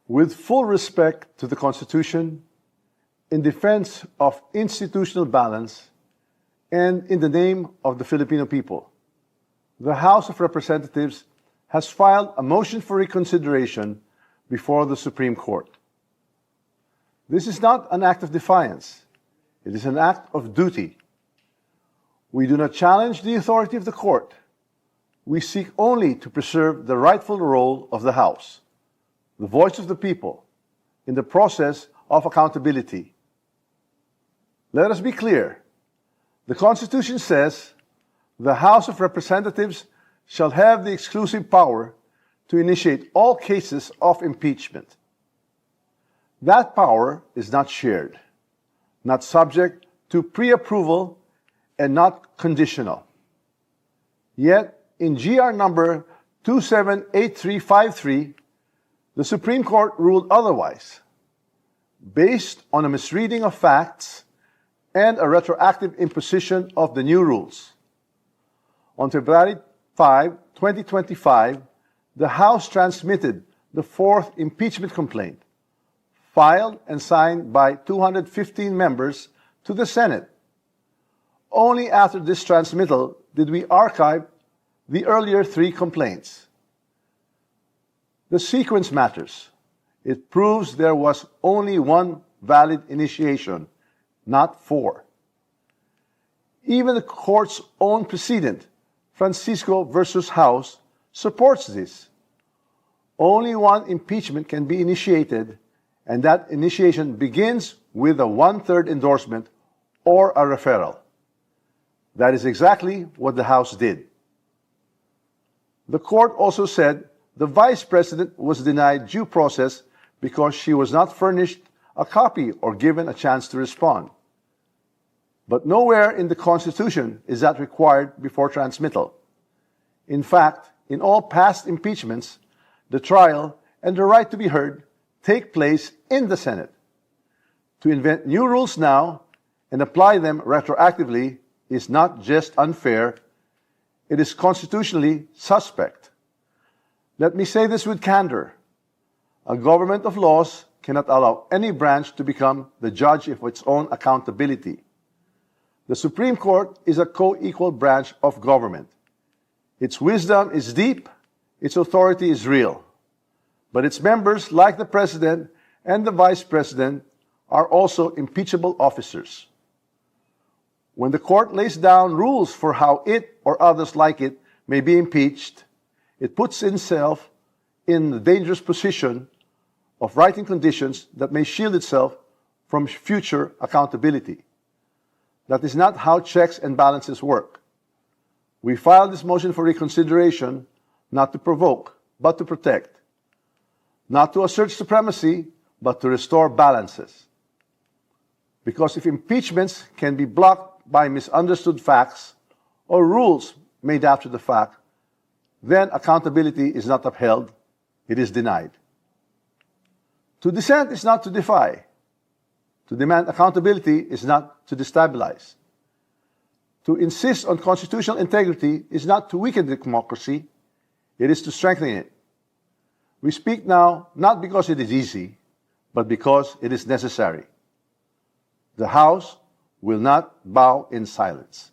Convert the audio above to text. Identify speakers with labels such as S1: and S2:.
S1: With full respect to the Constitution, in defense of institutional balance, and in the name of the Filipino people, the House of Representatives has filed a motion for reconsideration before the Supreme Court. This is not an act of defiance. It is an act of duty. We do not challenge the authority of the court. We seek only to preserve the rightful role of the House, the voice of the people, in the process of accountability. Let us be clear. The Constitution says the House of Representatives shall have the exclusive power to initiate all cases of impeachment. That power is not shared, not subject to pre-approval, and not conditional. Yet, in GR number 278353, the Supreme Court ruled otherwise, based on a misreading of facts and a retroactive imposition of the new rules. On February 5, 2025, the House transmitted the fourth impeachment complaint, filed and signed by 215 members, to the Senate. Only after this transmittal did we archive the earlier three complaints. The sequence matters. It proves there was only one valid initiation, not four. Even the court's own precedent, Francisco versus House, supports this. Only one impeachment can be initiated, and that initiation begins with a one-third endorsement or a referral. That is exactly what the House did. The court also said the Vice President was denied due process because she was not furnished a copy or given a chance to respond. But nowhere in the Constitution is that required before transmittal. In fact, in all past impeachments, the trial and the right to be heard take place in the Senate. To invent new rules now and apply them retroactively is not just unfair, it is constitutionally suspect. Let me say this with candor. A government of laws cannot allow any branch to become the judge of its own accountability. The Supreme Court is a co-equal branch of government. Its wisdom is deep, its authority is real. But its members, like the President and the Vice President, are also impeachable officers. When the court lays down rules for how it or others like it may be impeached, it puts itself in the dangerous position of writing conditions that may shield itself from future accountability. That is not how checks and balances work. We filed this motion for reconsideration not to provoke, but to protect. Not to assert supremacy, but to restore balances. Because if impeachments can be blocked by misunderstood facts or rules made after the fact, then accountability is not upheld, it is denied. To dissent is not to defy. To demand accountability is not to destabilize. To insist on constitutional integrity is not to weaken democracy, it is to strengthen it. We speak now not because it is easy, but because it is necessary. The House will not bow in silence.